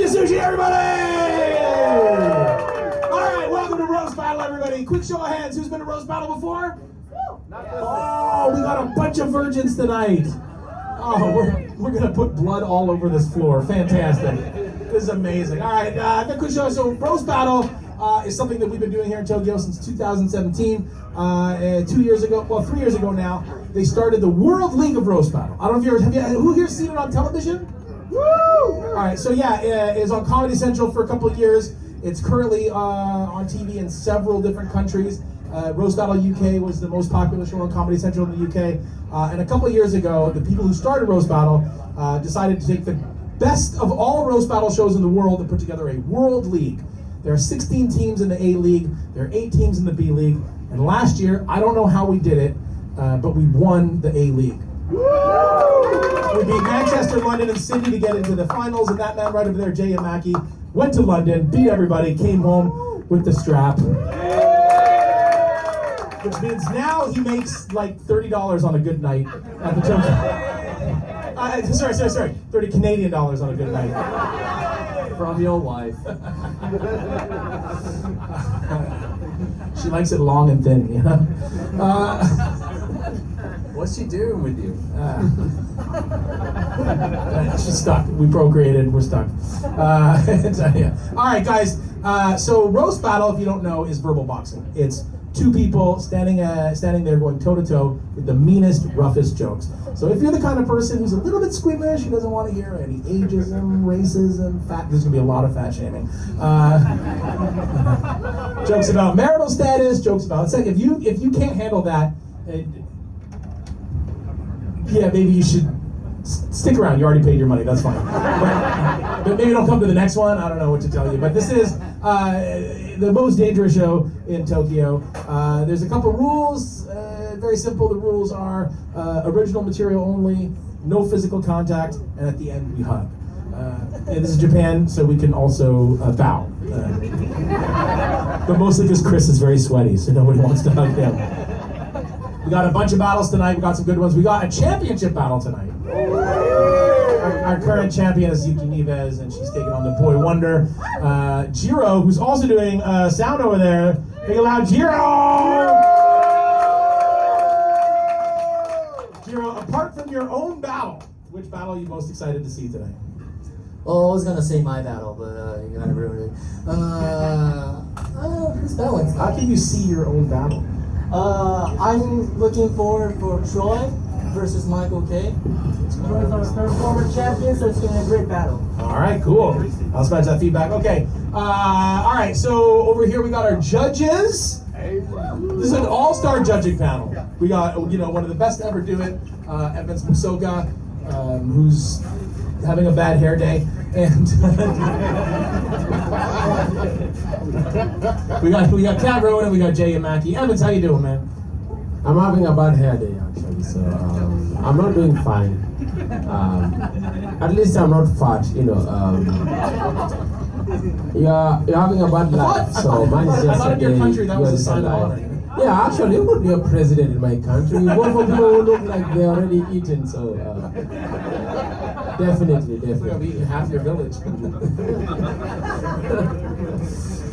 Sushi, everybody! All right, welcome to Roast Battle, everybody. Quick show of hands. Who's been to Roast Battle before? Oh, we got a bunch of virgins tonight. Oh, we're gonna put blood all over this floor. Fantastic. This is amazing. All right, the quick show. So Roast Battle is something that we've been doing here in Tokyo since 2017. 2 years ago, well, 3 years ago now, they started the World League of Roast Battle. I don't know if who here's seen it on television? Woo! All right, so yeah, it's on Comedy Central for a couple of years. It's currently on TV in several different countries. Roast Battle UK was the most popular show on Comedy Central in the UK. And a couple of years ago, the people who started Roast Battle decided to take the best of all Roast Battle shows in the world and put together a World League. There are 16 teams in the A League, there are 8 teams in the B League, and last year, I don't know how we did it, but we won the A League. We beat Manchester, London, and Sydney to get into the finals, and that man right over there, Jay Yamaki, went to London, beat everybody, came home with the strap. Which means now he makes like $30 on a good night at the Tokyo. Sorry. 30 Canadian dollars on a good night. From your wife. She likes it long and thin, you know? What's she doing with you? She's stuck. We procreated, we're stuck. Yeah. All right, guys. So Roast Battle, if you don't know, is verbal boxing. It's two people standing there going toe-to-toe with the meanest, roughest jokes. So if you're the kind of person who's a little bit squeamish, who doesn't want to hear any ageism, racism, fat, there's going to be a lot of fat shaming. Jokes about marital status, jokes about sex. If you can't handle that, yeah, maybe you should stick around. You already paid your money. That's fine. But maybe don't come to the next one. I don't know what to tell you. But this is the most dangerous show in Tokyo. There's a couple rules. Very simple. The rules are original material only, no physical contact, and at the end we hug. And this is Japan, so we can also bow. But mostly because Chris is very sweaty, so nobody wants to hug him. We got a bunch of battles tonight. We got some good ones. We got a championship battle tonight. Our current champion is Yuki Nieves, and she's taking on the Boy Wonder. Jiro, who's also doing sound over there. Big loud, Jiro! Jiro, apart from your own battle, which battle are you most excited to see today? Oh, I was gonna say my battle, but you gotta ruin it. That one. How can you see your own battle? I'm looking forward for Troy versus Michael K. Troy's our third former champion, so it's gonna be a great battle. All right, cool. I'll smash that feedback. Okay. All right. So over here we got our judges. This is an all-star judging panel. We got one of the best to ever do it, Evans Musoka, who's having a bad hair day, and we got Cat Rowan and we got Jay Yamaki. Evans, how you doing, man? I'm having a bad hair day actually, so I'm not doing fine. At least I'm not fat, You're having a bad life, so mine is just I thought in your country that was a sign of honor. Yeah, actually, you could be a president in my country. You vote for people who look like they're already eaten, so definitely. I've eaten half your village.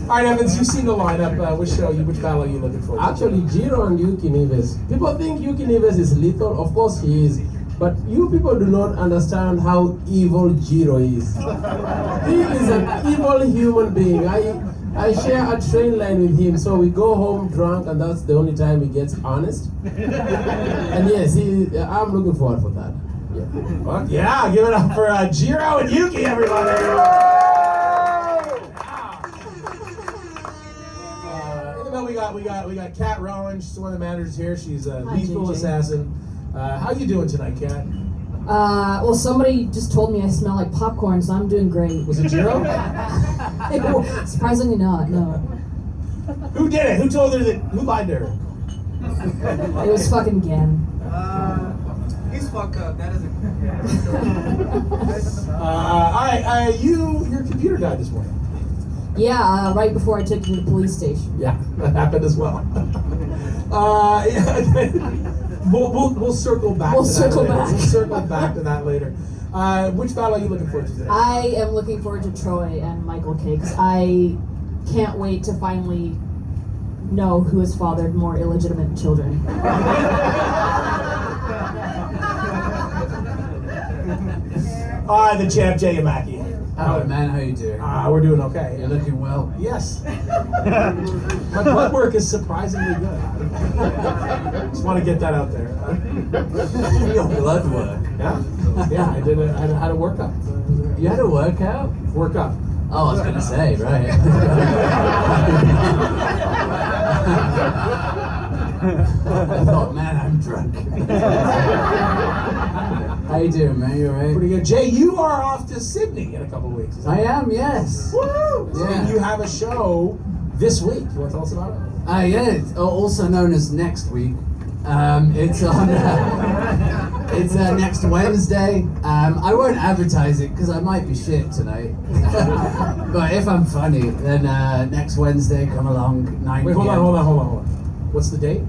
All right, Evans, you've seen the lineup. Which battle are you looking for? Actually, Jiro and Yuki Nieves. People think Yuki Nieves is lethal. Of course he is. But you people do not understand how evil Jiro is. He is an evil human being. I share a train line with him, so we go home drunk, and that's the only time he gets honest. And yes, I'm looking forward for that. Yeah. Well, yeah, give it up for Jiro and Yuki, everybody. We got Cat Rowan. She's one of the managers here. She's a lethal assassin. How you doing tonight, Cat? Well, somebody just told me I smell like popcorn, so I'm doing great. Was it Jiro? Surprisingly not, no. Who did it? Who told her that? Who lied to her? It was fucking Gen. He's fucked up. That isn't. All right, your computer died this morning. Yeah, right before I took you to the police station. Yeah, that happened as well. We'll circle back. We'll circle back. We'll circle back to that later. Which battle are you looking forward to today? I am looking forward to Troy and Michael K. because I can't wait to finally know who has fathered more illegitimate children. The champ, Jay Yamaki. Hello, man. How you doing? We're doing okay. You're looking well. Yes. My blood work is surprisingly good. Just want to get that out there. Your blood work. Yeah. Yeah, I had a workup. You had a workout? Workup. Oh, I was gonna say, right. I thought, man, I'm drunk. How you doing, man? You alright? Pretty good. Jay, you are off to Sydney in a couple of weeks. Is that I am, yes. Woo! Yeah. And you have a show this week. You want to tell us about it? Yeah, it's also known as next week. It's on. It's next Wednesday. I won't advertise it because I might be shit tonight. But if I'm funny, then next Wednesday, come along, 9 Wait, hold p.m. on. What's the date?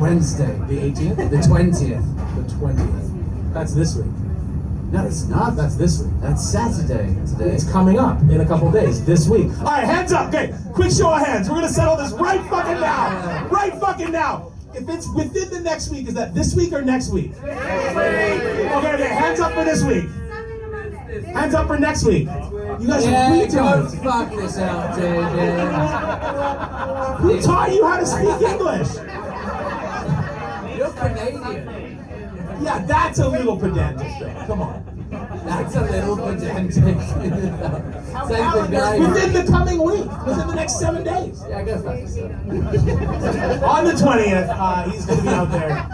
Wednesday, The 18th? the 20th. The 20th. That's this week. No, it's not. That's this week. That's Saturday today. It's coming up in a couple days, this week. All right, hands up. Okay, quick show of hands. We're going to settle this right fucking now. Right fucking now. If it's within the next week, is that this week or next week? Okay, hands up for this week. Hands up for next week. You guys are Don't retards. fuck this out, JJ. Who taught you how to speak English? You're Canadian. Yeah, that's a little pedantic though. Come on. That's a little pedantic. Same for guy. Within the coming week, within the next 7 days. Yeah, go fuck yourself. On the 20th, he's going to be out there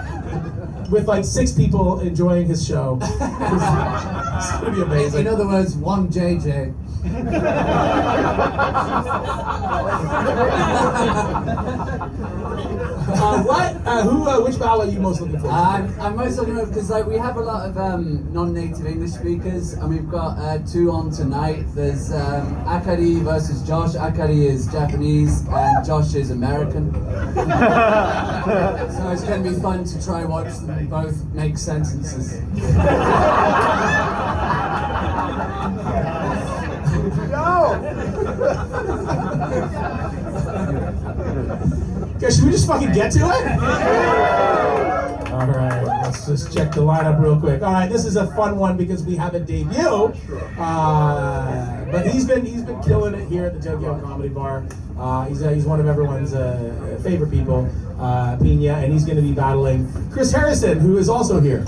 with like 6 people enjoying his show. It's going to be amazing. In other words, one JJ. Which battle are you most looking forward to? I'm most looking at because we have a lot of non-native English speakers, and we've got 2 on tonight. There's Akari versus Josh. Akari is Japanese, and Josh is American. So it's going to be fun to try watch them both make sentences. Okay, should we just fucking get to it? All right, let's just check the lineup real quick. All right, this is a fun one because we have a debut, but he's been killing it here at the Tokyo Comedy Bar. He's one of everyone's favorite people, Pina, and he's going to be battling Chris Harrison, who is also here.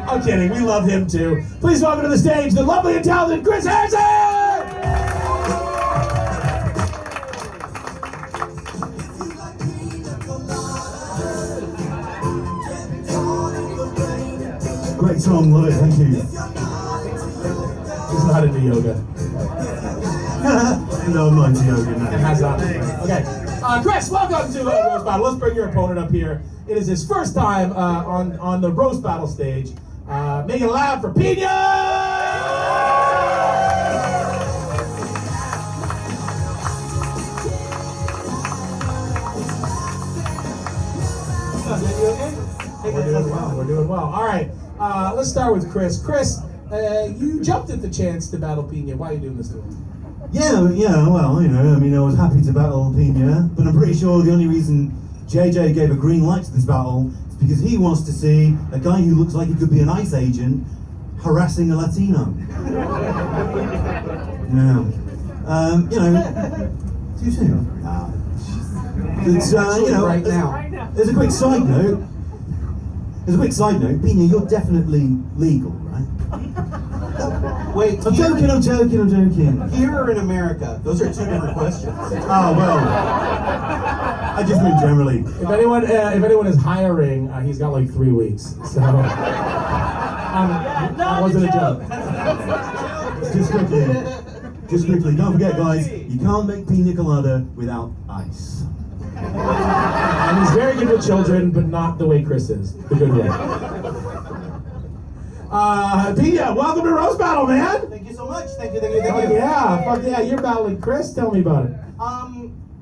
I'm kidding, we love him too. Please welcome to the stage the lovely and talented Chris Harrison! Great song, love it, thank you. He's not into yoga. No, I'm not into yoga, It no. has not. Okay. Chris, welcome to Roast Battle. Let's bring your opponent up here. It is his first time on the Roast Battle stage. Make it loud for Pina! We're doing well. All right, let's start with Chris. Chris, you jumped at the chance to battle Pina. Why are you doing this to him? Yeah, well, you know, I mean, I was happy to battle Pina, but I'm pretty sure the only reason JJ gave a green light to this battle is because he wants to see a guy who looks like he could be an ICE agent harassing a Latino. Yeah. You know, too soon. It's, you know, right now. There's a quick side note. Pina, you're definitely legal, right? Wait, I'm joking. here or in America? Those are 2 different questions. Oh, well. I just mean generally. If anyone is hiring, he's got like 3 weeks. So that wasn't a joke. Just quickly, don't forget, guys, you can't make pina colada without ice. And he's very good with children, but not the way Chris is. The good way. Pina, welcome to Roast Battle, man. Thank you so much. Thank you. Fuck yeah, you're battling Chris. Tell me about it.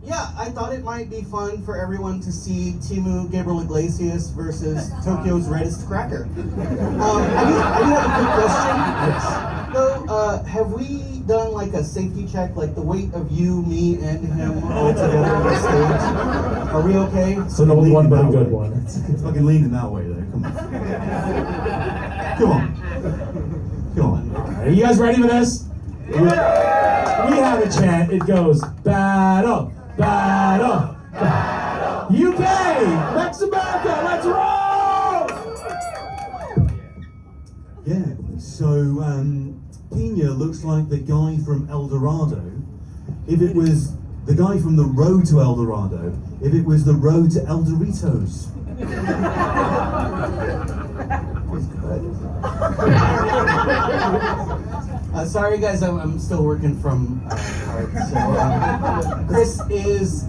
Yeah, I thought it might be fun for everyone to see Timu Gabriel Iglesias versus Tokyo's reddest cracker. I do have a quick question. Yes. So, have we done like a safety check, like the weight of you, me, and him all together on the stage? Are we okay? It's an old one, but a good one. It's fucking leaning that way, though. Come on. Come on. Come on. Are you guys ready for this? We have a chant. It goes battle, battle, battle. UK, Mex America, let's roll! Yeah, so Pina looks like the guy from El Dorado. If it was the guy from the road to El Dorado, if it was the road to El Doritos. Sorry guys, I'm still working from hard. So, Chris is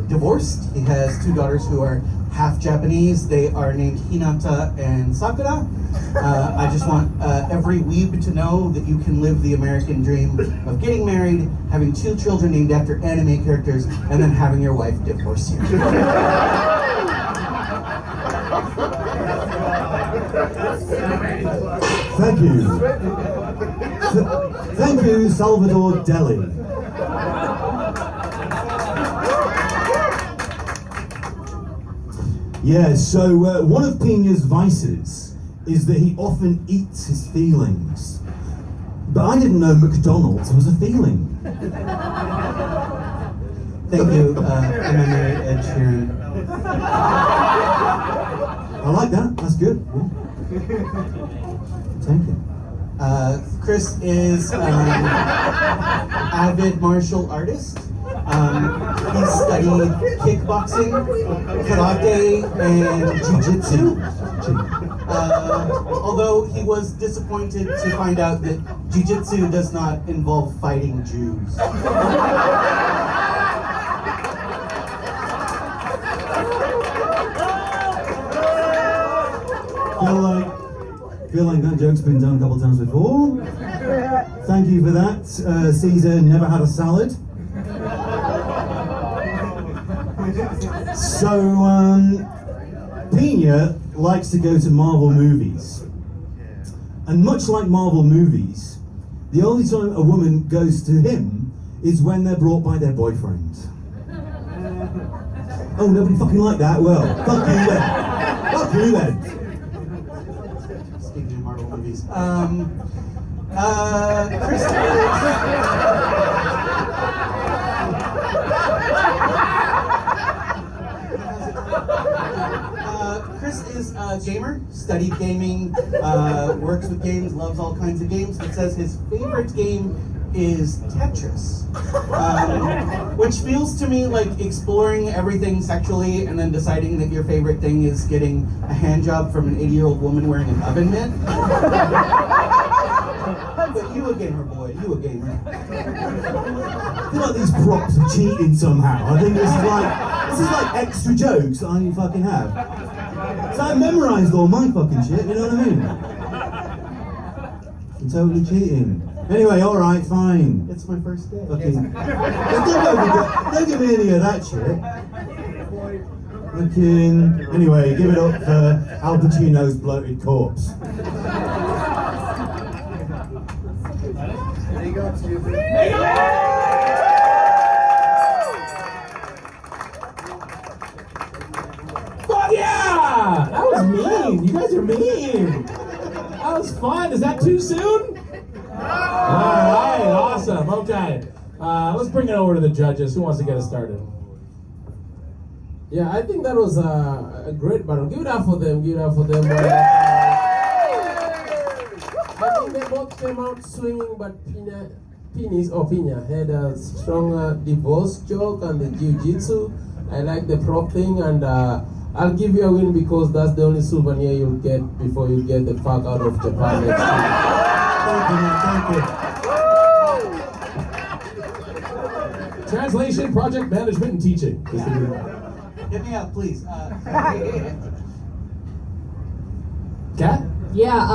divorced. He has 2 daughters who are half Japanese. They are named Hinata and Sakura. I just want every weeb to know that you can live the American dream of getting married, having 2 children named after anime characters, and then having your wife divorce you. Thank you. Thank you, Salvador Deli. Yeah, so one of Pina's vices is that he often eats his feelings. But I didn't know McDonald's was a feeling. Thank you, MMA Ed Sheeran. I like that, that's good. Yeah. Take it. Chris is avid martial artist. He studied kickboxing, karate, and jiu-jitsu. Although he was disappointed to find out that jiu-jitsu does not involve fighting Jews. Feel like that joke's been done a couple times before. Thank you for that. Caesar never had a salad. So, Pina likes to go to Marvel movies. And much like Marvel movies, the only time a woman goes to him is when they're brought by their boyfriend. Oh, nobody fucking like that? Well, fuck you then. Fuck you then. Speaking of Marvel movies, Chris Chris is a gamer, studied gaming, works with games, loves all kinds of games, but says his favorite game is Tetris. Which feels to me like exploring everything sexually and then deciding that your favorite thing is getting a hand job from an 80-year-old woman wearing an oven mitt. But you a gamer, boy, you a gamer. I feel like these props are cheating somehow. I think this is like extra jokes that I didn't fucking have. So I memorized all my fucking shit, you know what I mean? I'm totally cheating. Anyway, alright, fine. It's my first day. Fucking, don't give me any of that shit. Fucking, anyway, give it up for Al Pacino's bloated corpse. There you go, stupid. Fuck yeah! That was mean. You guys are mean. That was fun. Is that too soon? Alright, awesome. Okay. Let's bring it over to the judges. Who wants to get us started? Yeah, I think that was a great battle. Give it up for them. Give it up for them. I think they both came out swinging, but Pina had a strong divorce joke and the jiu-jitsu. I like the prop thing, and I'll give you a win because that's the only souvenir you'll get before you get the fuck out of Japan next year. Thank you. Translation, project management, and teaching. Hit me up, please. Kat? Yeah,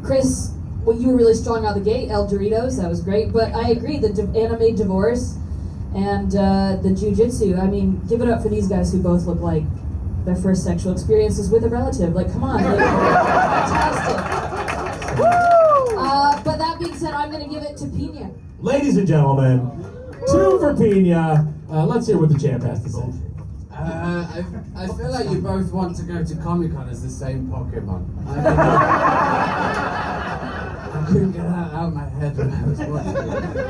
Chris, well, you were really strong out the gate. El Doritos, that was great. But I agree, the anime divorce and the jujitsu. I mean, give it up for these guys who both look like their first sexual experiences with a relative. Like, come on, like, fantastic. But that being said, I'm going to give it to Pina. Ladies and gentlemen, 2 for Pina. Let's hear what the champ has to say. I feel like you both want to go to Comic-Con as the same Pokemon. I couldn't get that out of my head when I was watching it.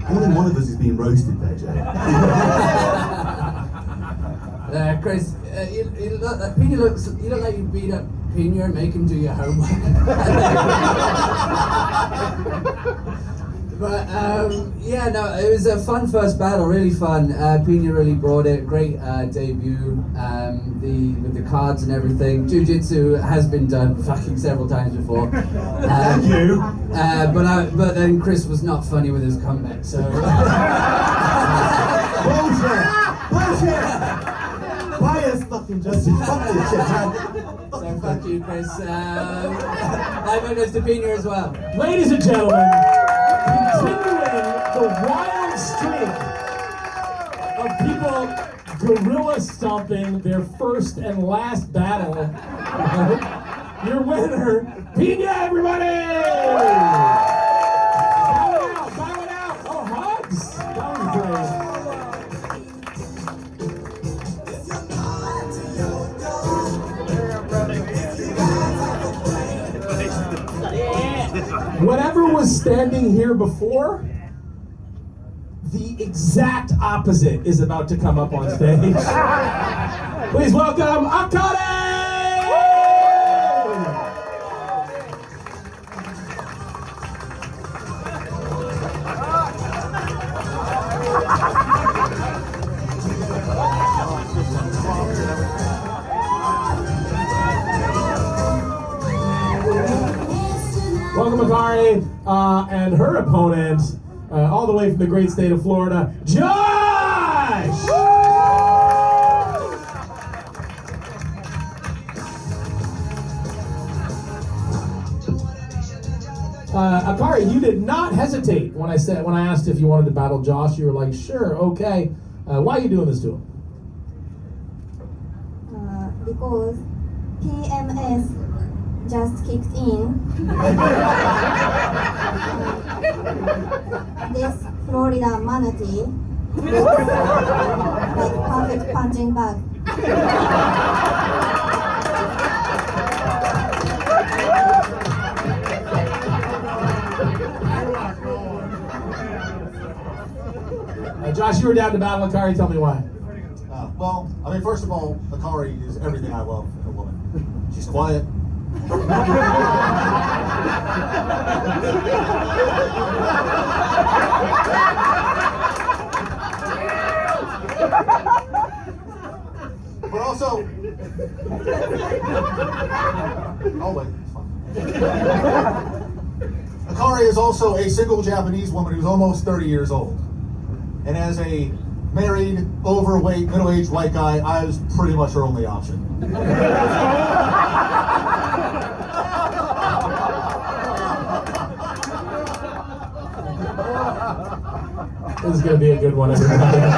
Only one of us is being roasted there, Jay. Chris, Pina looks. You look like you beat up Pina and make him do your homework. But yeah, no, it was a fun first battle, really fun. Pina really brought it. Great debut. With the cards and everything. Jiu-Jitsu has been done fucking several times before. Thank you. But then Chris was not funny with his comeback, so. Bullshit! Bullshit! Bias fucking justice. Fuck this shit, man. So fuck you, Chris. My vote goes to Pina as well. Ladies and gentlemen, continuing the wild streak of people gorilla stomping their first and last battle, your winner, Pina, everybody! Bow it out, bow it out. Oh, hugs! That was great. Whatever was standing here before, the exact opposite is about to come up on stage. Please welcome Akane! Welcome, Akari, and her opponent, all the way from the great state of Florida, Josh! Akari, you did not hesitate when I asked if you wanted to battle Josh. You were like, sure, okay. Why are you doing this to him? Because PMS just kicked in. This Florida manatee looks like perfect punching bag. Josh, you were down to battle Akari. Tell me why. Well, I mean, first of all, Akari is everything I love in a woman. She's quiet. But also, oh wait, it's fine. Akari is also a single Japanese woman who's almost 30 years old. And as a married, overweight, middle-aged white guy, I was pretty much her only option. This is going to be a good one, everybody. All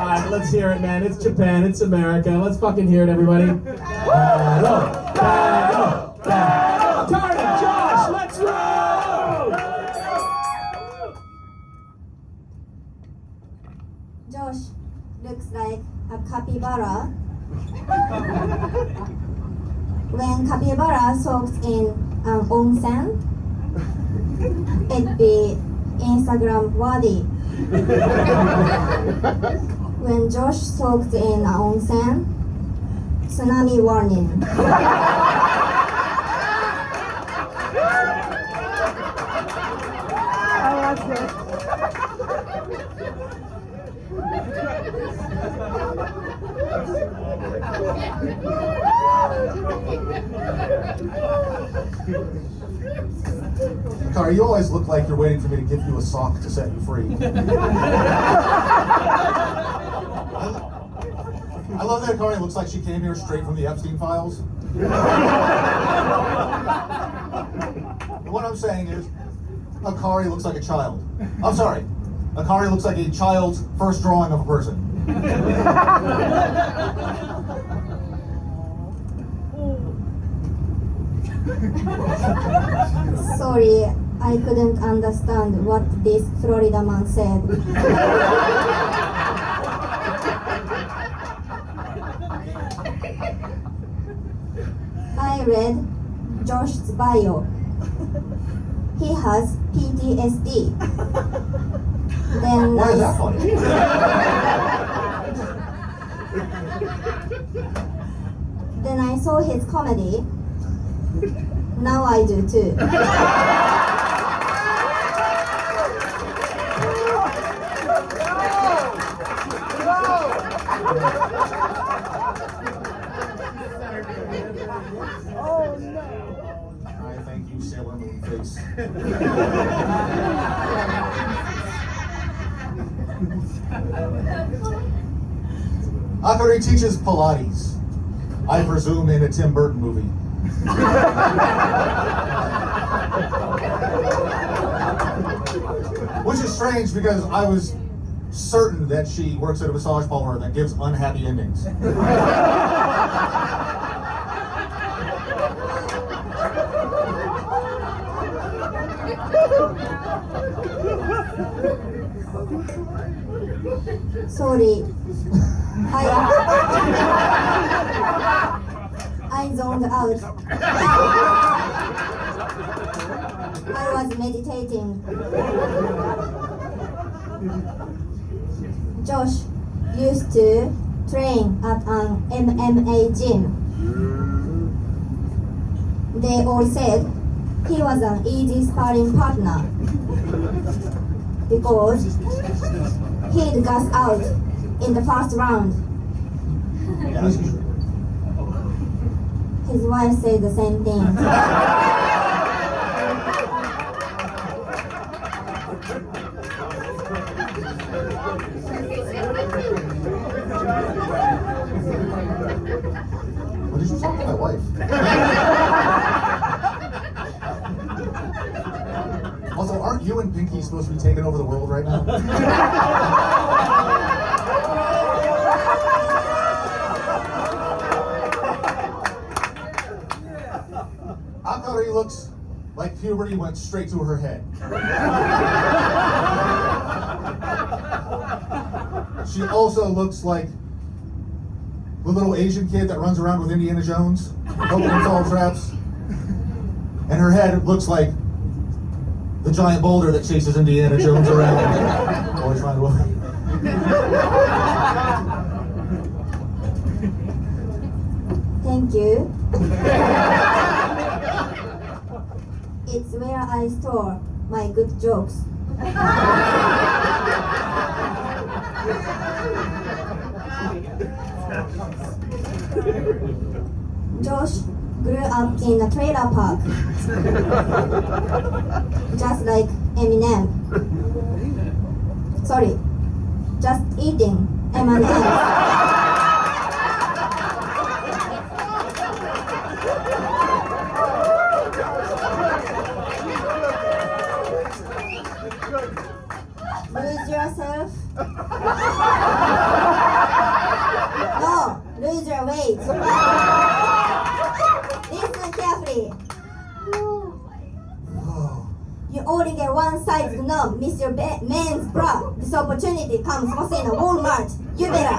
right, let's hear it, man. It's Japan. It's America. Let's fucking hear it, everybody. Battle! Battle! Battle! Carter, Josh, let's roll! Josh looks like a capybara. When capybara soaks in an onsen, it'd be Instagram worthy. When Josh soaked in an onsen, tsunami warning. Akari, you always look like you're waiting for me to give you a sock to set you free. I love that Akari looks like she came here straight from the Epstein files. What I'm saying is, Akari looks like a child. I'm sorry, Akari looks like a child's first drawing of a person. Sorry, I couldn't understand what this Florida man said. I read Josh's bio. He has PTSD. Then Why is that funny? Then I saw his comedy. Now I do too. I thank you, Sailor Moon Face. Akari teaches Pilates. I presume in a Tim Burton movie. Which is strange because I was certain that she works at a massage parlor that gives unhappy endings. Sorry. I zoned out. I was meditating. Josh used to train at an MMA gym. They all said he was an easy sparring partner because he'd gas out in the first round. Yeah, that's true. His wife said the same thing. What did you talk to my wife? Also, aren't you and Pinky supposed to be taking over the world right now? Akari looks like puberty went straight to her head. She also looks like the little Asian kid that runs around with Indiana Jones, helping him solve traps. And her head looks like the giant boulder that chases Indiana Jones around. Always trying to. Thank you. It's where I store my good jokes. Josh grew up in a trailer park, just like Eminem. Sorry, just eating M&M's. Lose yourself? No, lose your weight. Listen carefully. You only get one size to know, miss your men's bra. This opportunity comes once in a Walmart. You better.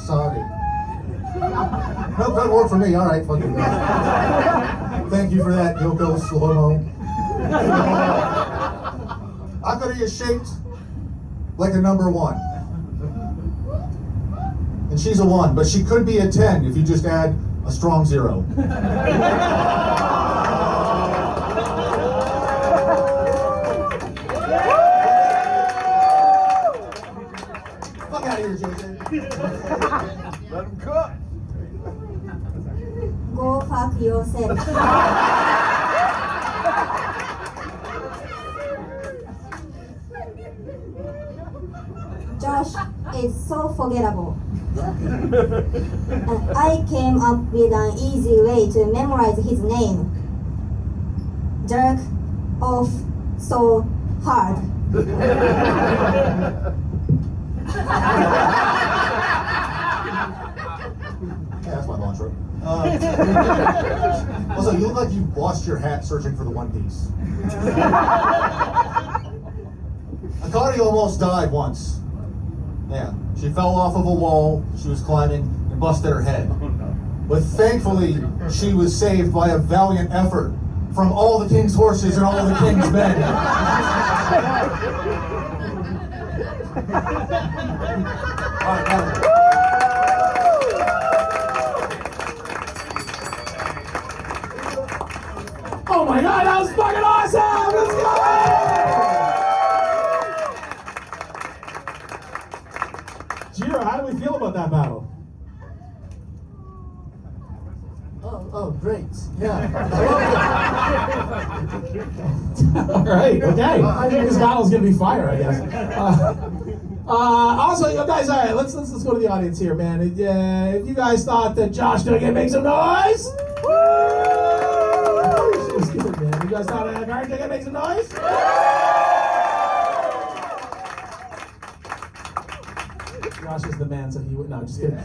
Sorry. Nope, doesn't work for me. All right, fucking go. Thank you for that, Yoko Slow-Mo. Akari is shaped like a number 1. And she's a 1, but she could be a 10 if you just add a strong 0. Fuck out of here, JJ. Let him cook. Go fuck yourself. Josh is so forgettable. And I came up with an easy way to memorize his name. Jerk off so hard. Yeah, that's my mantra. Also, you look like you lost your hat searching for the One Piece. Akari almost died once. Yeah, she fell off of a wall. She was climbing and busted her head. But thankfully, she was saved by a valiant effort from all the king's horses and all the king's men. All right, now. Oh my god, that was fucking awesome! Let's go! Jiro, how do we feel about that battle? Oh, great. Yeah. Alright, okay. This battle's gonna be fire, I guess. Also, you guys, alright, let's go to the audience here, man. If you guys thought that Josh didn't make some noise? Woo! Good, man. You guys thought that Akari didn't make some noise? Josh is the man, so he would. No, just kidding.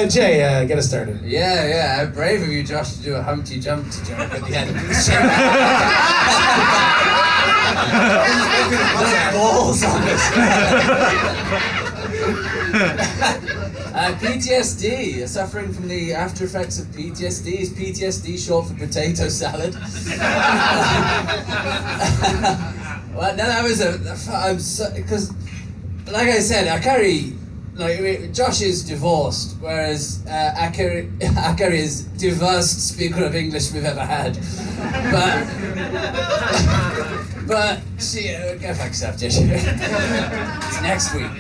Jay, get us started. Yeah, brave of you, Josh, to do a Humpty Dumpty joke at the end of the show. Balls on this. PTSD, suffering from the after effects of PTSD. Is PTSD short for potato salad? Well, no, that was because, like I said, Akari, Josh is divorced, whereas Akari is the worst speaker of English we've ever had. But she, go fuck yourself, Josh. It's next week.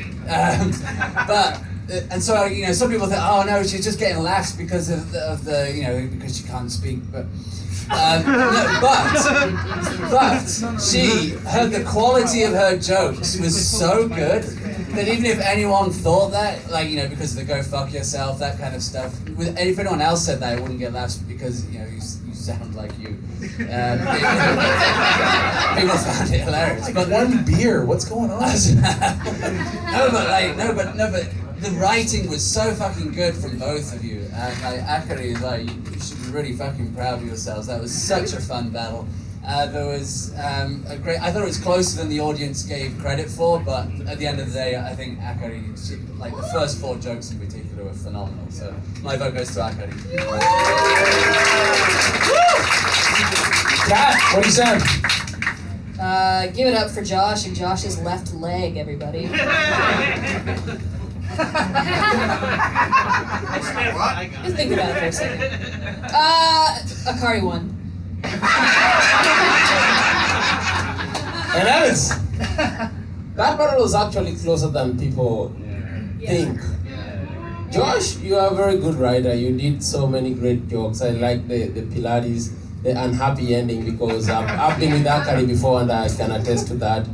And so, some people think, oh no, she's just getting laughs because of the because she can't speak. But the quality of her jokes was so good that even if anyone thought that, because of the go fuck yourself, that kind of stuff, if anyone else said that, it wouldn't get laughs because, you sound like you. People found it hilarious. But one beer, what's going on? no, but the writing was so fucking good from both of you. And Akari, you should be really fucking proud of yourselves. That was such a fun battle. There was I thought it was closer than the audience gave credit for, but at the end of the day, I think Akari, the first 4 jokes in particular were phenomenal. So my vote goes to Akari. Kat, what do you say? Give it up for Josh and Josh's left leg, everybody. Just think about it for a second. Akari won. And that battle was actually closer than people think. Josh, you are a very good writer. You did so many great jokes. I like the Pilates, the unhappy ending, because I've been with Akari before and I can attest to that.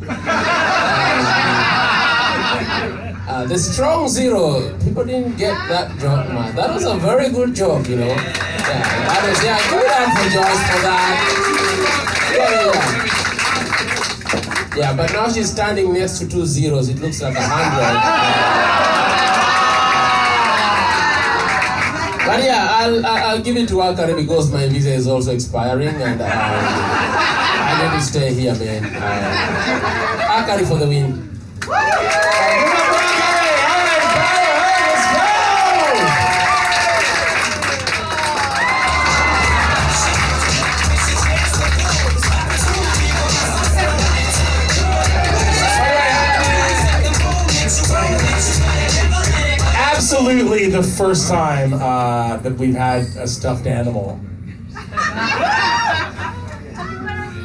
The strong zero, people didn't get that joke, man. That was a very good joke, give it up for Josh for that. Yeah, but now she's standing next to 2 zeros. It looks like 100. But yeah, I'll give it to Akari because my visa is also expiring and I need to stay here, man. Akari for the win. Absolutely the first time that we've had a stuffed animal.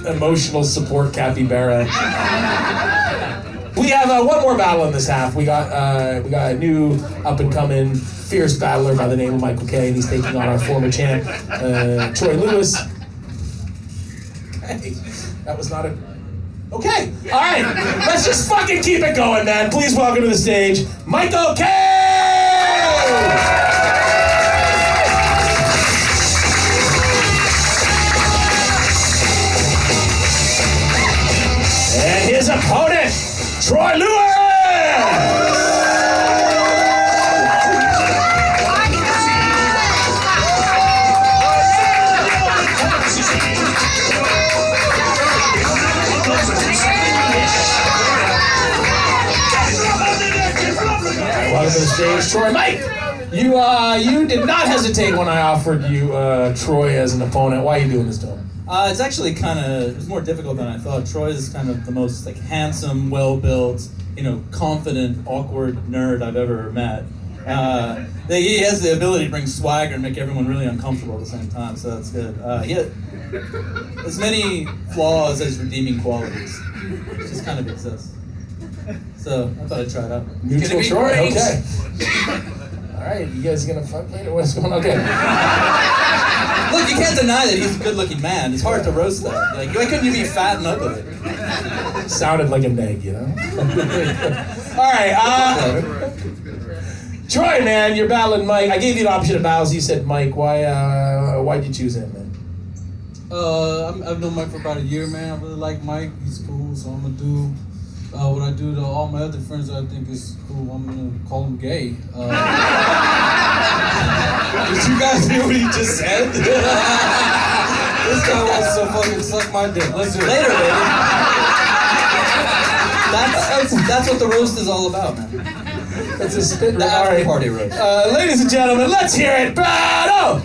Emotional support capybara. We have one more battle in this half. We got a new up-and-coming fierce battler by the name of Michael K, and he's taking on our former champ, Troy Lewis. Okay, that was not a... Okay, all right, let's just fucking keep it going, man. Please welcome to the stage, Michael K! And his opponent, Troy Lewis! Welcome to the stage, Troy. Mike, you did not hesitate when I offered you Troy as an opponent. Why are you doing this to him? It's actually it's more difficult than I thought. Troy is kind of the most handsome, well-built, confident, awkward nerd I've ever met. He has the ability to bring swagger and make everyone really uncomfortable at the same time, so that's good. He has as many flaws as redeeming qualities. It just kind of exists. So I thought I'd try it out. Neutral Troy, okay. All right, you guys gonna fuck later? What's going on? Okay. Look, you can't deny that he's a good-looking man. It's hard to roast that. Why couldn't you be fat and ugly? Sounded like a neg, All right, Troy, man, you're battling Mike. I gave you the option of battles. You said Mike. Why'd you choose him, man? I've known Mike for about a year, man. I really like Mike. He's cool, so I'm gonna do what I do to all my other friends that I think is cool. I'm gonna call him gay. Did you guys hear what he just said? This guy wants to fucking suck my dick. Let's do it. Later, baby. That's what the roast is all about, man. That's a spit. The after party roast. Ladies and gentlemen, let's hear it. Battle!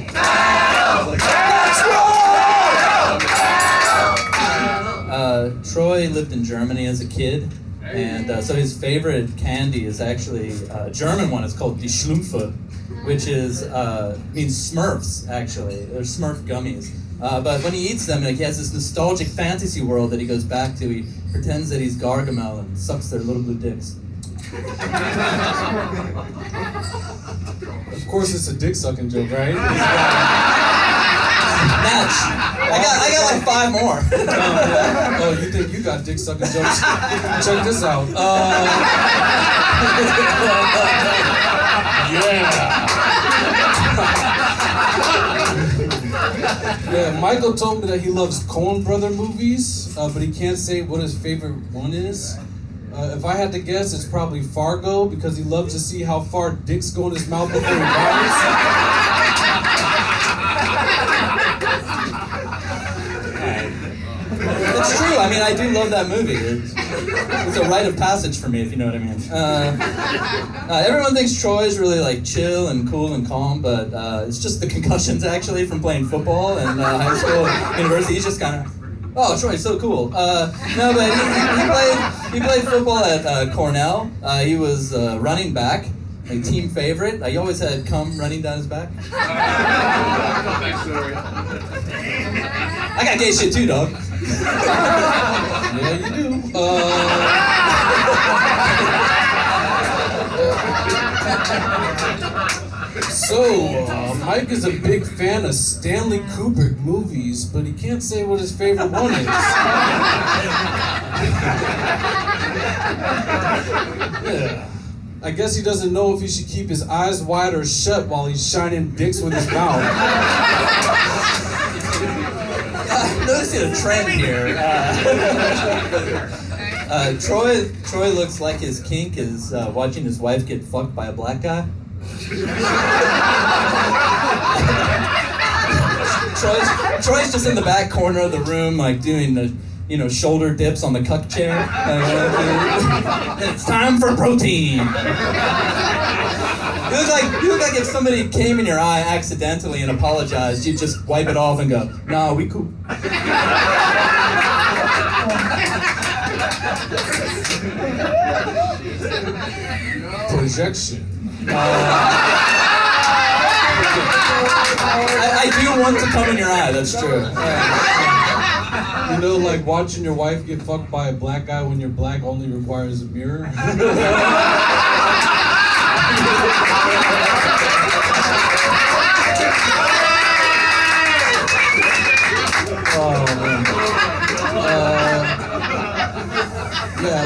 Troy lived in Germany as a kid, and so his favorite candy is actually a German one. It's called Die Schlumpfe, which means Smurfs, actually. They're Smurf gummies. But when he eats them, he has this nostalgic fantasy world that he goes back to. He pretends that he's Gargamel and sucks their little blue dicks. Of course, it's a dick sucking joke, right? Match. I got like 5 more. Oh, you think you got dick sucking jokes? Check this out. Yeah, Michael told me that he loves Coen Brother movies, but he can't say what his favorite one is. If I had to guess, it's probably Fargo, because he loves to see how far dicks go in his mouth before he vomits. It's true. I mean, I do love that movie. It's a rite of passage for me, if you know what I mean. Everyone thinks Troy's really chill and cool and calm, but it's just the concussions actually from playing football and high school and university. He's just kind of, oh, Troy's so cool. No, but he played football at Cornell. He was running back, team favorite. He always had cum running down his back. I got gay shit too, dog. Yeah, you do. Mike is a big fan of Stanley Kubrick movies, but he can't say what his favorite one is. Yeah. I guess he doesn't know if he should keep his eyes wide or shut while he's shining dicks with his mouth. I'm noticing a trend here. Troy looks like his kink is watching his wife get fucked by a black guy. Troy's just in the back corner of the room, doing the shoulder dips on the cuck chair. It's time for protein. You look like if somebody came in your eye accidentally and apologized, you'd just wipe it off and go, "Nah, we cool." Projection. I do want to come in your eye, that's true. You know, like watching your wife get fucked by a black guy when you're black only requires a mirror. Oh, man. Yeah,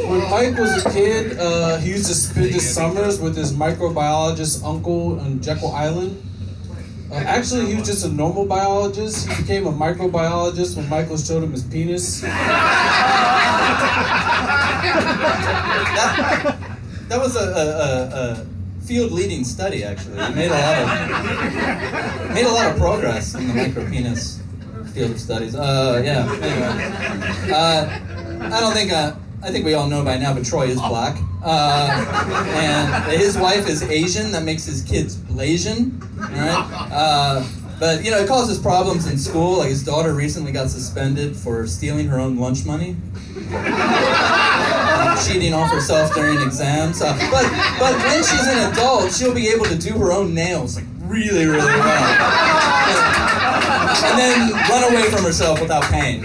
when Mike was a kid, he used to spend his summers with his microbiologist uncle on Jekyll Island. Actually, he was just a normal biologist. He became a microbiologist when Michael showed him his penis. That was a field-leading study, actually. It made a lot of progress in the micropenis field of studies. Yeah. Anyway, I think we all know by now, but Troy is black, and his wife is Asian. That makes his kids Blasian. All right. But it causes problems in school. Like his daughter recently got suspended for stealing her own lunch money. Cheating off herself during exams. But when she's an adult, she'll be able to do her own nails like really, really well. And then run away from herself without pain.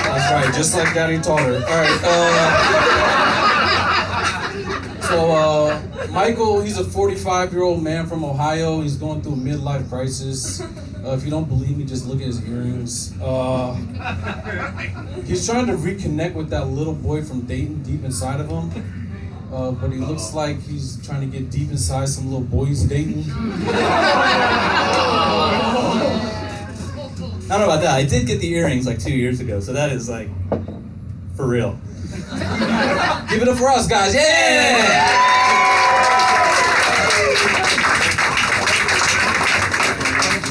That's right, just like Daddy taught her. All right. So Michael, he's a 45-year-old man from Ohio. He's going through a midlife crisis. If you don't believe me, just look at his earrings. He's trying to reconnect with that little boy from Dayton deep inside of him. But he looks like he's trying to get deep inside some little boys Dayton. I don't know about that. I did get the earrings like 2 years ago, so that is like for real. Give it up for us, guys! Yeah!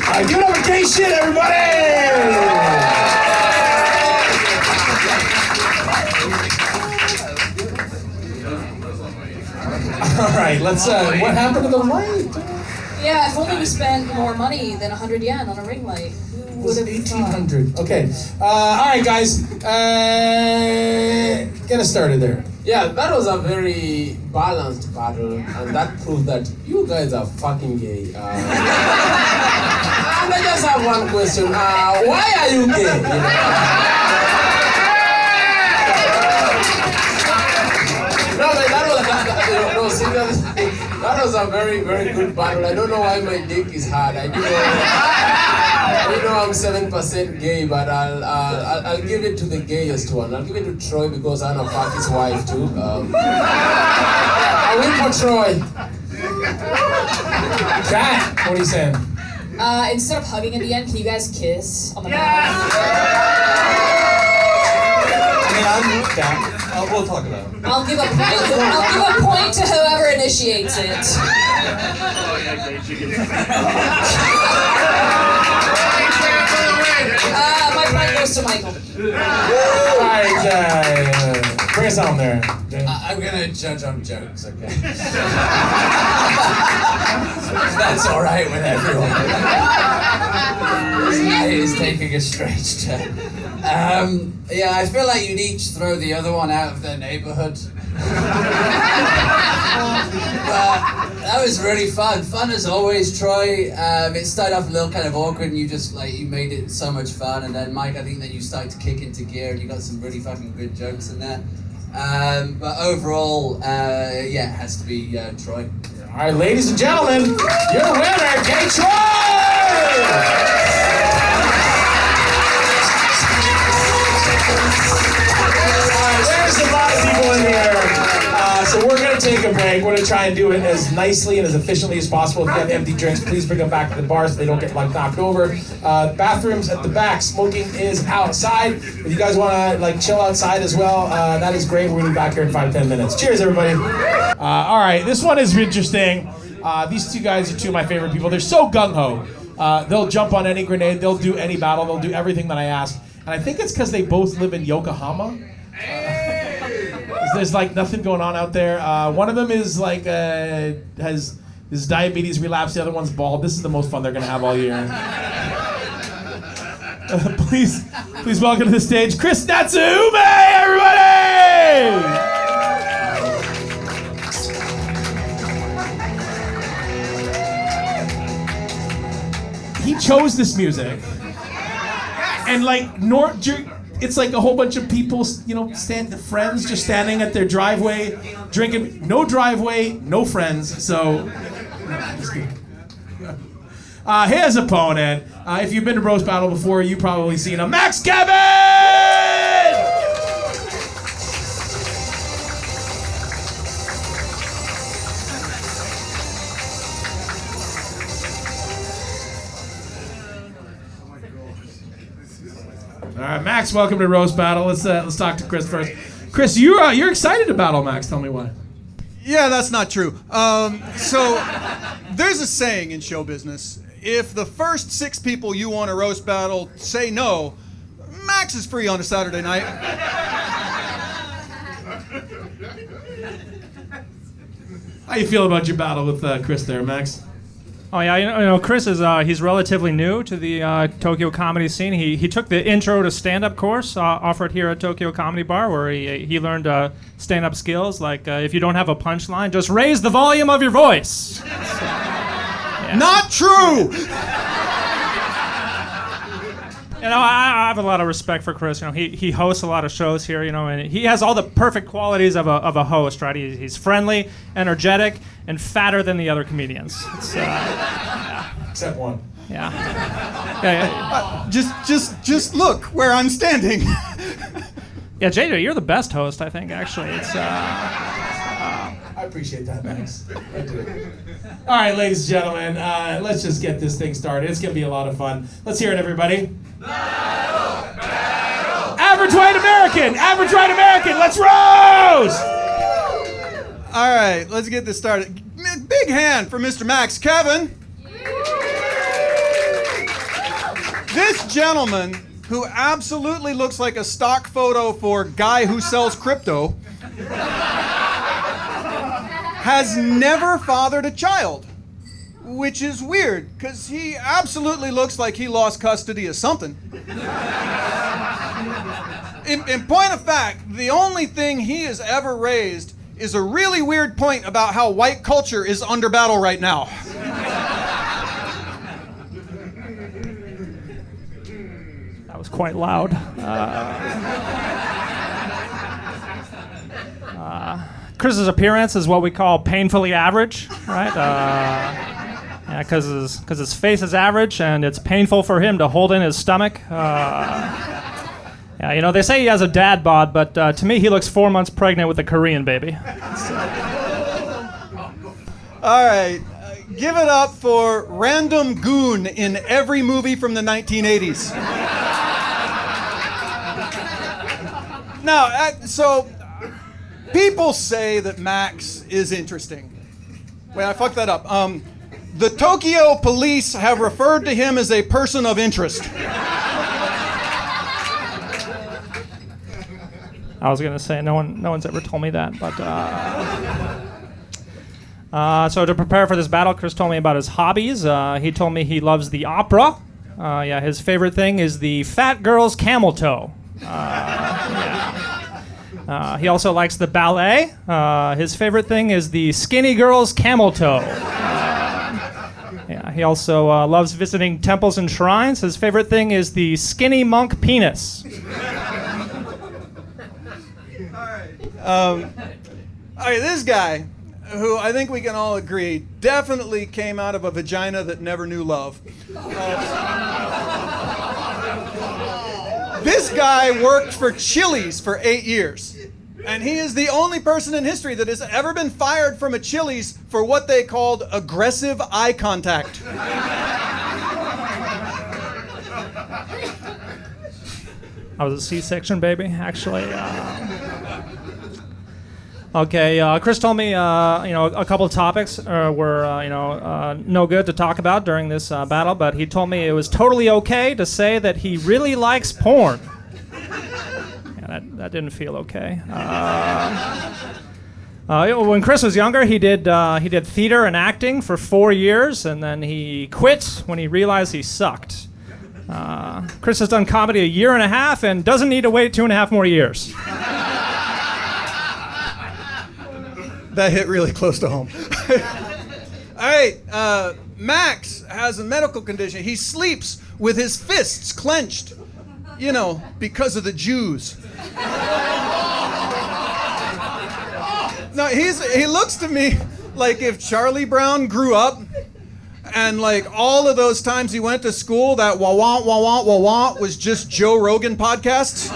All right, give it up for gay shit, everybody! All right, let's. What happened to the light? Yeah, if only we spent more money than 100 yen on a ring light. Who would have 1800. Okay. All right, guys. Get us started there. Yeah, that was a very balanced battle, and that proved that you guys are fucking gay. And I just have one question. Why are you gay? No, man, no, seriously, that was a very, very good battle. I don't know why my dick is hard. I do know I'm 7% gay, but I'll give it to the gayest one. I'll give it to Troy because I wanna fuck his wife too. I win for Troy. Kat, what are you saying? Instead of hugging at the end, can you guys kiss on the mouth? I mean, I'm down. We'll talk about it. I'll give a point to whoever initiates it. My point goes to Michael. All right, bring us on there. I'm gonna judge on jokes, okay? That's all right with everyone. He's taking a strange turn. Yeah, I feel like you'd each throw the other one out of their neighborhood. But that was really fun. Fun as always, Troy. It started off a little kind of awkward, and you made it so much fun. And then Mike, I think that you started to kick into gear, and you got some really fucking good jokes in there. But overall, yeah, it has to be Troy. All right, ladies and gentlemen, your winner, Gay Troy! There's a lot of people in here. So we're going to take a break. We're going to try and do it as nicely and as efficiently as possible. If you have empty drinks, please bring them back to the bar so they don't get knocked over. Bathrooms at the back. Smoking is outside. If you guys want to chill outside as well, that is great. We're going to be back here in 5-10 minutes. Cheers, everybody. All right, this one is interesting. These two guys are two of my favorite people. They're so gung-ho. They'll jump on any grenade. They'll do any battle. They'll do everything that I ask. And I think it's because they both live in Yokohama. There's nothing going on out there. One of them is has his diabetes relapse. The other one's bald. This is the most fun they're gonna have all year. Please welcome to the stage, Chris Natsume, everybody! he chose this music, and like it's like a whole bunch of people, friends just standing at their driveway, drinking. No driveway, no friends. So, his opponent. If you've been to roast battle before, you've probably seen him. Max Kevin. All right, Max, welcome to Roast Battle. Let's talk to Chris first. Chris, you're excited to battle Max. Tell me why. Yeah, that's not true. So there's a saying in show business: if the first 6 people you want to roast battle say no, Max is free on a Saturday night. How you feel about your battle with Chris there, Max? Oh yeah, Chris is he's relatively new to the Tokyo comedy scene. He took the intro to stand-up course offered here at Tokyo Comedy Bar, where he learned stand-up skills like if you don't have a punchline, just raise the volume of your voice. So, yeah. Not true. I have a lot of respect for Chris. He hosts a lot of shows here. And he has all the perfect qualities of a host. Right? He's friendly, energetic, and fatter than the other comedians. Yeah. Except one. Yeah. Just look where I'm standing. Yeah, JJ, you're the best host, I think. Actually, it's. I appreciate that, Max. I do. All right, ladies and gentlemen, let's just get this thing started. It's gonna be a lot of fun. Let's hear it, everybody. Battle! Average white American. Let's roast! All right, let's get this started. Big hand for Mr. Max Kevin. This gentleman, who absolutely looks like a stock photo for guy who sells crypto, has never fathered a child, which is weird because he absolutely looks like he lost custody of something. In point of fact, the only thing he has ever raised is a really weird point about how white culture is under battle right now. That was quite loud. Chris's appearance is what we call painfully average, right? Yeah, because his face is average and it's painful for him to hold in his stomach. Yeah, they say he has a dad bod, but to me he looks 4 months pregnant with a Korean baby. All right, give it up for random goon in every movie from the 1980s. Now, so people say that Max is interesting. Wait, I fucked that up. The Tokyo police have referred to him as a person of interest. I was gonna say no one's ever told me that, but so to prepare for this battle, Chris told me about his hobbies. He told me he loves the opera. Yeah, his favorite thing is the fat girl's camel toe. Yeah. He also likes the ballet. His favorite thing is the skinny girl's camel toe. Yeah, he also loves visiting temples and shrines. His favorite thing is the skinny monk penis. All right, this guy, who I think we can all agree definitely came out of a vagina that never knew love. This guy worked for Chili's for 8 years, and he is the only person in history that has ever been fired from a Chili's for what they called aggressive eye contact. I was a C-section baby, actually. Okay, Chris told me, a couple of topics were, no good to talk about during this battle, but he told me it was totally okay to say that he really likes porn. Yeah, that didn't feel okay. When Chris was younger, he did theater and acting for 4 years, and then he quit when he realized he sucked. Chris has done comedy 1.5 years and doesn't need to wait 2.5 more years. That hit really close to home. All right, Max has a medical condition. He sleeps with his fists clenched, you know, because of the Jews. No, he looks to me like if Charlie Brown grew up and like all of those times he went to school, that wah-wah was just Joe Rogan podcasts.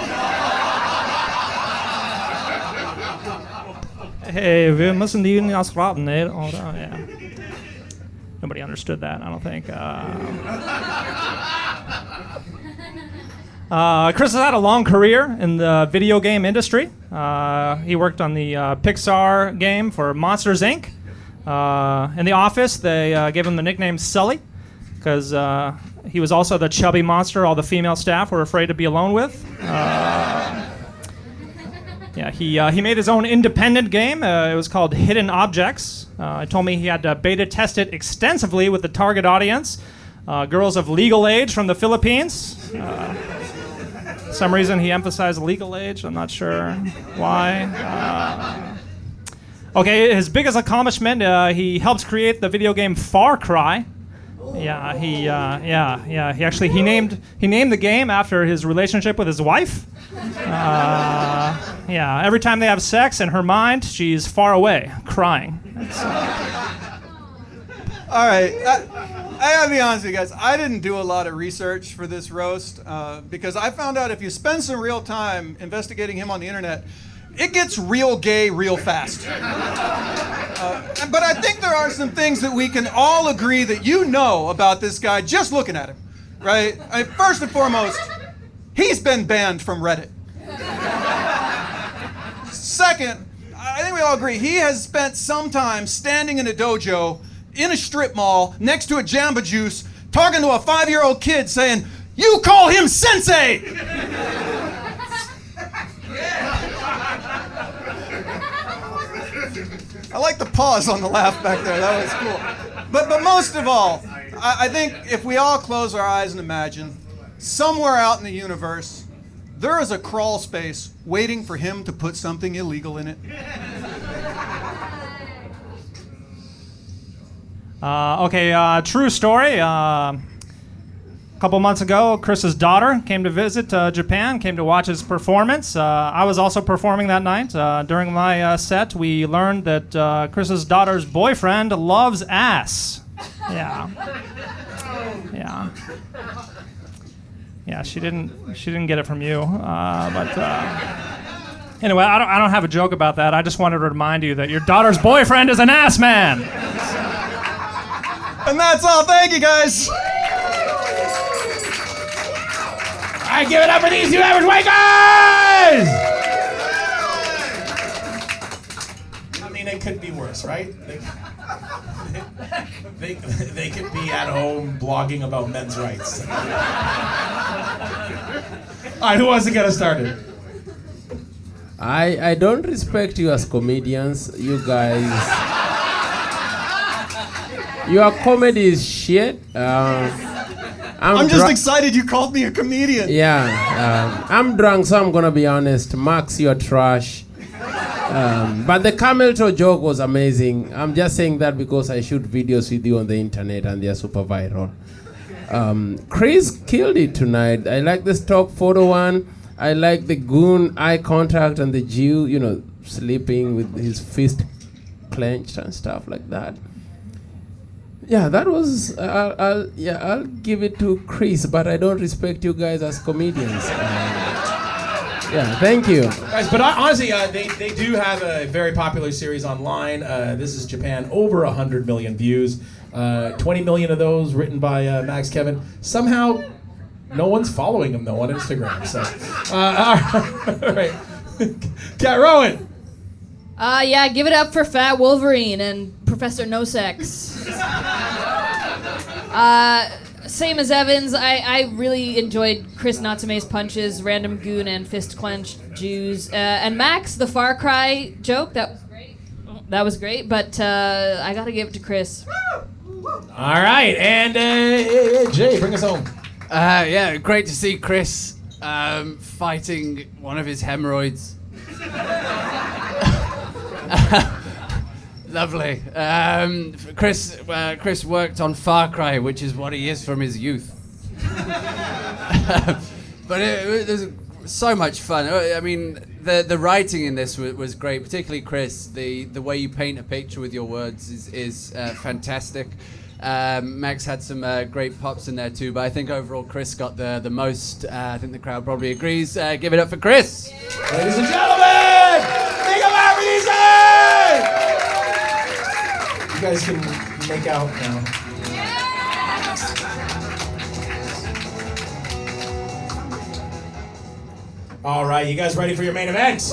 Hey, vi müssen die Unions raten, ne? Oh, yeah. Nobody understood that, I don't think. Chris has had a long career in the video game industry. He worked on the Pixar game for Monsters, Inc. In The Office, they gave him the nickname Sully because he was also the chubby monster all the female staff were afraid to be alone with. Yeah, he made his own independent game. It was called Hidden Objects. He told me he had to beta test it extensively with the target audience, girls of legal age from the Philippines. For some reason he emphasized legal age. I'm not sure why. Okay, his biggest accomplishment, he helped create the video game Far Cry. Yeah, he actually named the game after his relationship with his wife. Yeah, every time they have sex, in her mind, she's far away, crying. All right, I gotta be honest with you guys. I didn't do a lot of research for this roast because I found out if you spend some real time investigating him on the internet, it gets real gay real fast. But I think there are some things that we can all agree that you know about this guy just looking at him, right? First and foremost, he's been banned from Reddit. Second, I think we all agree he has spent some time standing in a dojo in a strip mall next to a Jamba Juice talking to a 5-year-old kid saying, "You call him sensei!" I like the pause on the laugh back there. That was cool. But most of all, I think if we all close our eyes and imagine, somewhere out in the universe, there is a crawl space waiting for him to put something illegal in it. True story. A couple months ago, Chris's daughter came to visit Japan, came to watch his performance. I was also performing that night. During my set, we learned that Chris's daughter's boyfriend loves ass. Yeah. Yeah, she didn't get it from you. Anyway, I don't have a joke about that. I just wanted to remind you that your daughter's boyfriend is an ass man. And that's all. Thank you, guys. All right, give it up for these two average white guys! I mean, it could be worse, right? They could be at home blogging about men's rights. All right, who wants to get us started? I don't respect you as comedians. You guys, your comedy is shit. I'm just excited you called me a comedian. Yeah, I'm drunk, so I'm gonna be honest. Max, you're trash. But the camel toe joke was amazing. I'm just saying that because I shoot videos with you on the internet and they're super viral. Chris killed it tonight. I like the stock photo one. I like the goon eye contact and the Jew, sleeping with his fist clenched and stuff like that. Yeah, that was. I'll give it to Chris, but I don't respect you guys as comedians. Yeah, thank you. Guys, but honestly, they do have a very popular series online. This is Japan, over 100 million views. 20 million of those written by Max Kevin. Somehow, no one's following him, though, on Instagram. So, all right. Cat Rowan. Yeah, give it up for Fat Wolverine and Professor No Sex. Same as Evans, I really enjoyed Chris Natsume's punches, Random Goon, and Fist Clenched Jews. And Max, the Far Cry joke, that was great, but I gotta give it to Chris. All right, and Jay, bring us home. Yeah, great to see Chris fighting one of his hemorrhoids. Lovely. Chris worked on Far Cry, which is what he is from his youth. But it was so much fun. I mean, the writing in this was great, particularly Chris. The way you paint a picture with your words is fantastic. Max had some great pops in there too, but I think overall Chris got the most. I think the crowd probably agrees. Give it up for Chris. Ladies and gentlemen, make a laugh easy! You guys can make out now. All right, you guys ready for your main event?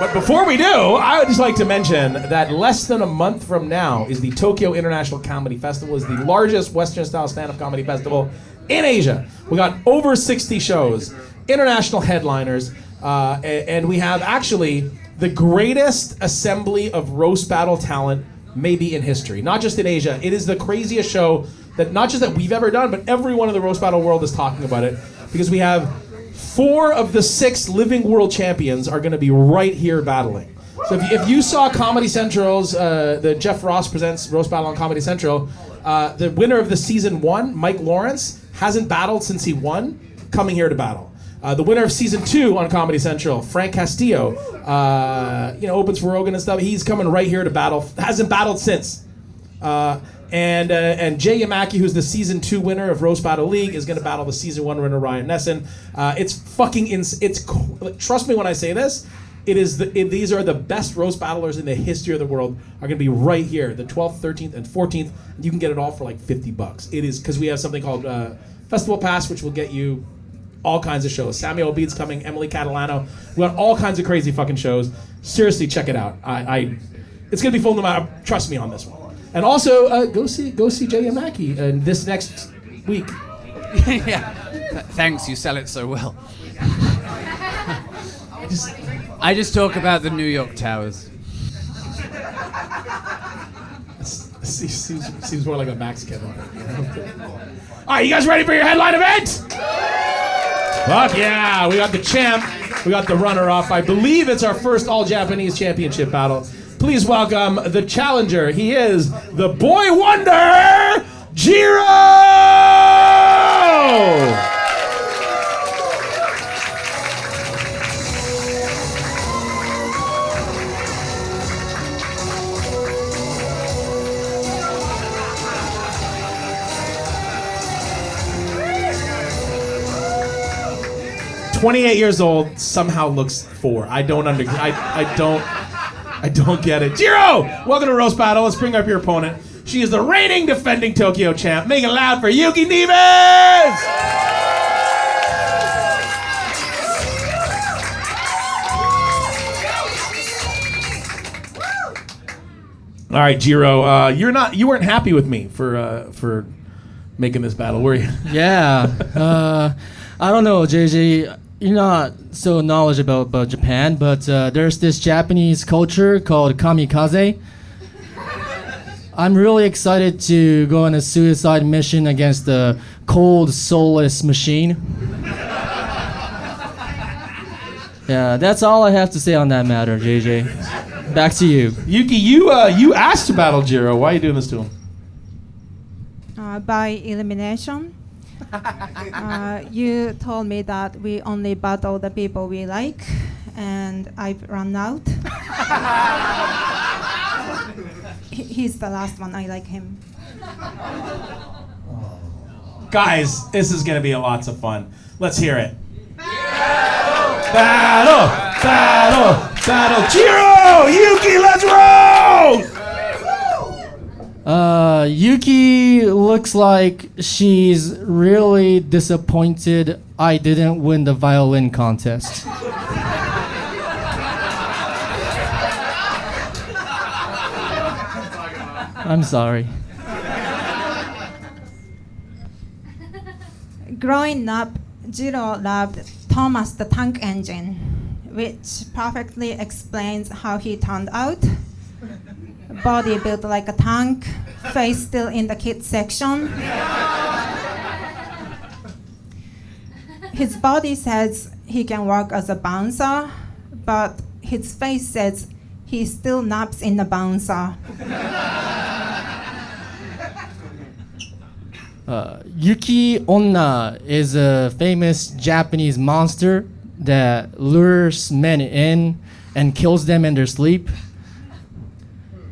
But before we do, I would just like to mention that less than a month from now is the Tokyo International Comedy Festival. It's the largest Western-style stand-up comedy festival in Asia. We got over 60 shows, international headliners, and we have actually the greatest assembly of roast battle talent maybe in history. Not just in Asia. It is the craziest show that not just that we've ever done, but everyone in the roast battle world is talking about it, because we have 4 of the 6 living world champions are going to be right here battling. So if you saw Comedy Central's, the Jeff Ross Presents Roast Battle on Comedy Central, the winner of the season 1, Mike Lawrence, hasn't battled since he won, coming here to battle. The winner of season 2 on Comedy Central, Frank Castillo, opens for Rogan and stuff. He's coming right here to battle. Hasn't battled since. And Jay Yamaki, who's the season 2 winner of Roast Battle League, is going to battle the season 1 winner Ryan Nesson. It's fucking trust me when I say this. These are the best roast battlers in the history of the world. Are going to be right here, the 12th, 13th, and 14th. You can get it all for like $50. It is because we have something called Festival Pass, which will get you all kinds of shows. Samuel Bede's coming, Emily Catalano. We got all kinds of crazy fucking shows. Seriously, check it out. It's going to be full no matter. Trust me on this one. And also, go see Jay Yamaki this next week. Yeah. Thanks, you sell it so well. I just talk about the New York Towers. Seems more like a Max Kevin. All right, you guys ready for your headline event? Fuck yeah, we got the champ, we got the runner-up. I believe it's our first all-Japanese championship battle. Please welcome the challenger. He is the boy wonder, Jiro! 28 years old, somehow looks 4. I don't get it. Jiro! Welcome to Roast Battle. Let's bring up your opponent. She is the reigning defending Tokyo champ. Make it loud for Yuki Neves! All right, Jiro, you weren't happy with me for making this battle, were you? Yeah. I don't know, JJ. You're not so knowledgeable about Japan, but there's this Japanese culture called kamikaze. I'm really excited to go on a suicide mission against the cold, soulless machine. Yeah, that's all I have to say on that matter, JJ. Back to you. Yuki, you asked to battle Jiro. Why are you doing this to him? By elimination. You told me that we only battle the people we like, and I've run out. He's the last one. I like him. Guys, this is going to be lots of fun. Let's hear it. Battle! Battle! Battle! Jiro! Yuki, let's roll! Yuki looks like she's really disappointed I didn't win the violin contest. I'm sorry. Growing up, Jiro loved Thomas the Tank Engine, which perfectly explains how he turned out. Body built like a tank, face still in the kids section. His body says he can work as a bouncer, but his face says he still naps in the bouncer. Yuki Onna is a famous Japanese monster that lures men in and kills them in their sleep.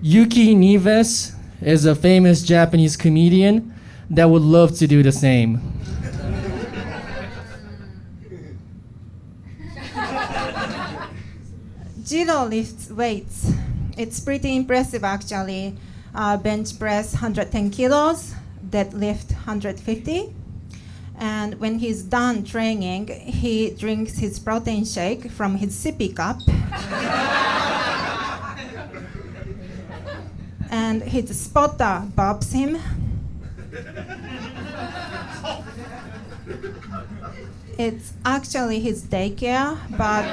Yuki Nives is a famous Japanese comedian that would love to do the same. Jiro lifts weights. It's pretty impressive actually. Bench press 110 kilos, deadlift 150. And when he's done training, he drinks his protein shake from his sippy cup. And his spotter bobs him. It's actually his daycare, but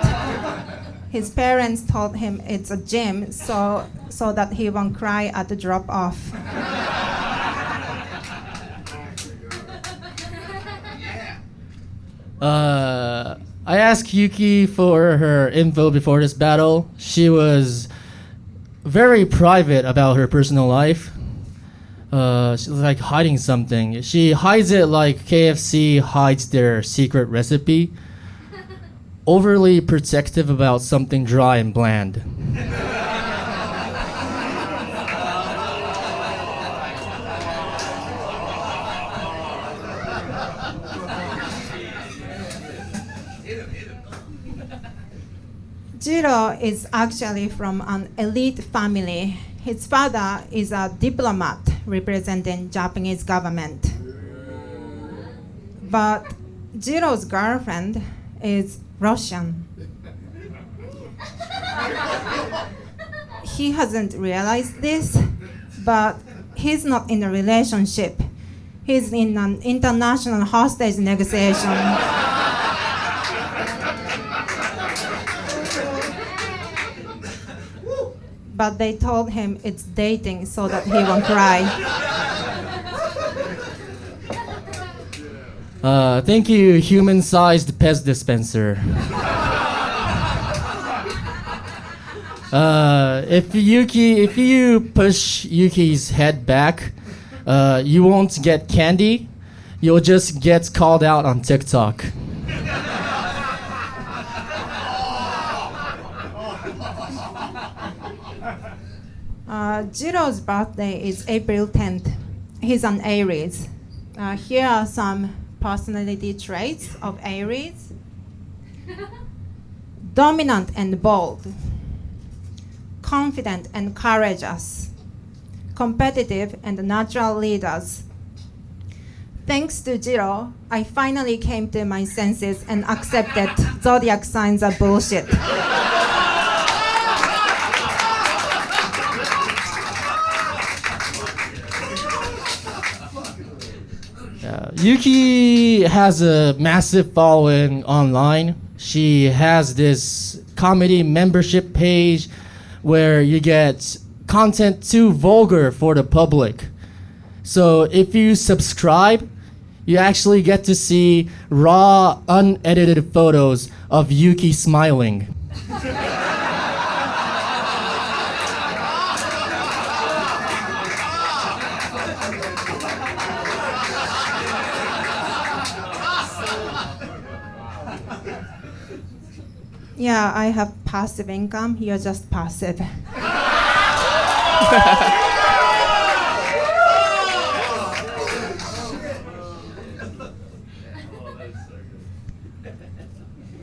his parents told him it's a gym so that he won't cry at the drop off. I asked Yuki for her info before this battle. She was very private about her personal life. She's like hiding something. She hides it like KFC hides their secret recipe. Overly protective about something dry and bland. Jiro is actually from an elite family. His father is a diplomat representing Japanese government. But Jiro's girlfriend is Russian. He hasn't realized this, but he's not in a relationship. He's in an international hostage negotiation. But they told him it's dating so that he won't cry. Thank you, human-sized Pez dispenser. If you push Yuki's head back, you won't get candy. You'll just get called out on TikTok. Jiro's birthday is April 10th. He's an Aries. Here are some personality traits of Aries. Dominant and bold. Confident and courageous. Competitive and natural leaders. Thanks to Jiro, I finally came to my senses and accepted zodiac signs are bullshit. Yuki has a massive following online. She has this comedy membership page where you get content too vulgar for the public. So if you subscribe, you actually get to see raw, unedited photos of Yuki smiling. Yeah, I have passive income. You're just passive.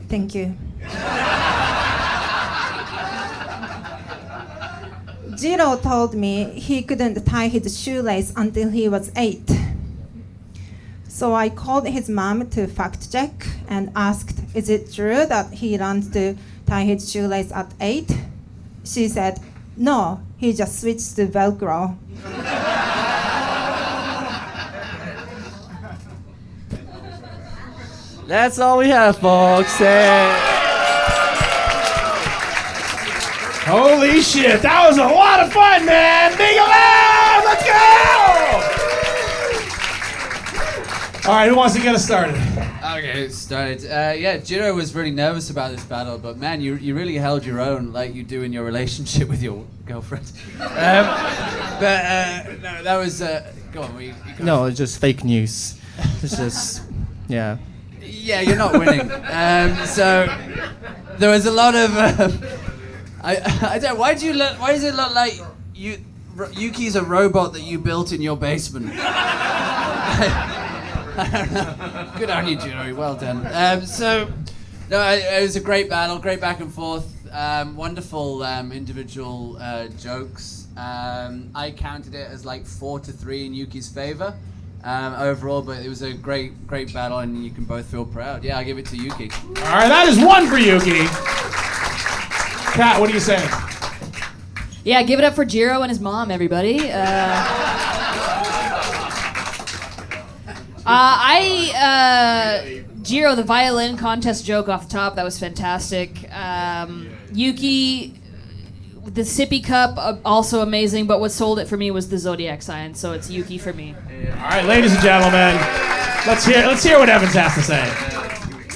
Thank you. Jiro told me he couldn't tie his shoelace until he was 8. So I called his mom to fact check and asked, is it true that he learned to tie his shoelace at 8? She said, no, he just switched to Velcro. That's all we have, folks. Holy shit, that was a lot of fun, man! Big loud! Let's go! All right, who wants to get us started? Okay, it started. Yeah, Jiro was really nervous about this battle, but man, you really held your own like you do in your relationship with your girlfriend. No, that was. Go on, No, it's just fake news. It's just, yeah. Yeah, you're not winning. So there was a lot of. I don't. Why does it look like Yuki's a robot that you built in your basement? I don't know. Good on you, Jiro. Well done. It was a great battle, great back and forth, wonderful individual jokes. I counted it as like 4-3 in Yuki's favor overall, but it was a great battle, and you can both feel proud. Yeah, I give it to Yuki. All right, that is 1 for Yuki. Kat, what do you say? Yeah, give it up for Jiro and his mom, everybody. Jiro, the violin contest joke off the top, that was fantastic. Yuki, the sippy cup, also amazing, but what sold it for me was the zodiac sign, so it's Yuki for me. All right, ladies and gentlemen, let's hear what Evans has to say.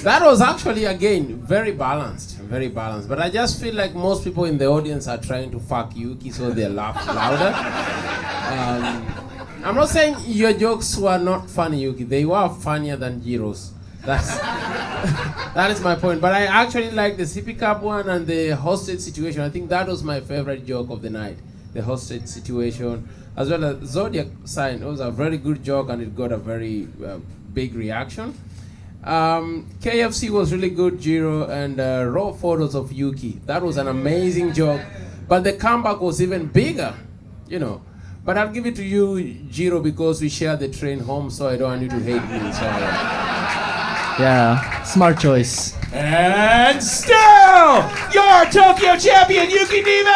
That was actually, again, very balanced. But I just feel like most people in the audience are trying to fuck Yuki, so they laugh louder. I'm not saying your jokes were not funny, Yuki. They were funnier than Jiro's. That is my point. But I actually like the sippy cup one and the hostage situation. I think that was my favorite joke of the night. The hostage situation, as well as zodiac sign. It was a very good joke, and it got a very big reaction. KFC was really good, Jiro, and raw photos of Yuki. That was an amazing joke. But the comeback was even bigger, you know. But I'll give it to you, Jiro, because we share the train home, so I don't want you to hate me. So, Yeah, smart choice. And still, your Tokyo champion, Yuki Neves!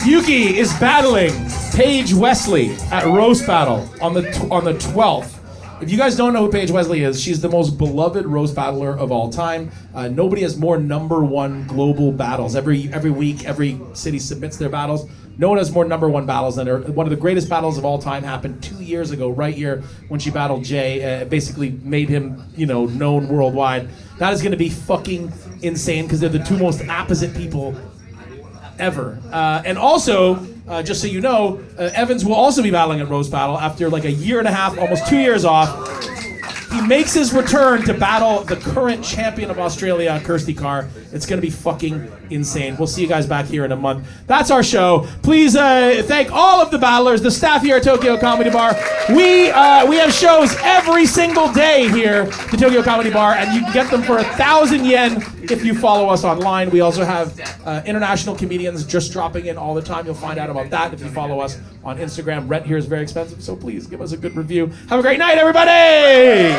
Yuki is battling Paige Wesley at Roast Battle on the 12th. If you guys don't know who Paige Wesley is, she's the most beloved roast battler of all time. Nobody has more #1 global battles. Every week, every city submits their battles. No one has more #1 battles than her. One of the greatest battles of all time happened 2 years ago, right here, when she battled Jay. Basically made him, known worldwide. That is going to be fucking insane, because they're the two most opposite people ever. And also, just so you know, Evans will also be battling at Roast Battle after like a year and a half, almost 2 years off. He makes his return to battle the current champion of Australia, Kirsty Carr. It's going to be fucking insane. We'll see you guys back here in a month. That's our show. Please thank all of the battlers, the staff here at Tokyo Comedy Bar. We have shows every single day here at the Tokyo Comedy Bar, and you can get them for 1,000 yen if you follow us online. We also have international comedians just dropping in all the time. You'll find out about that if you follow us on Instagram. Rent here is very expensive, so please give us a good review. Have a great night, everybody!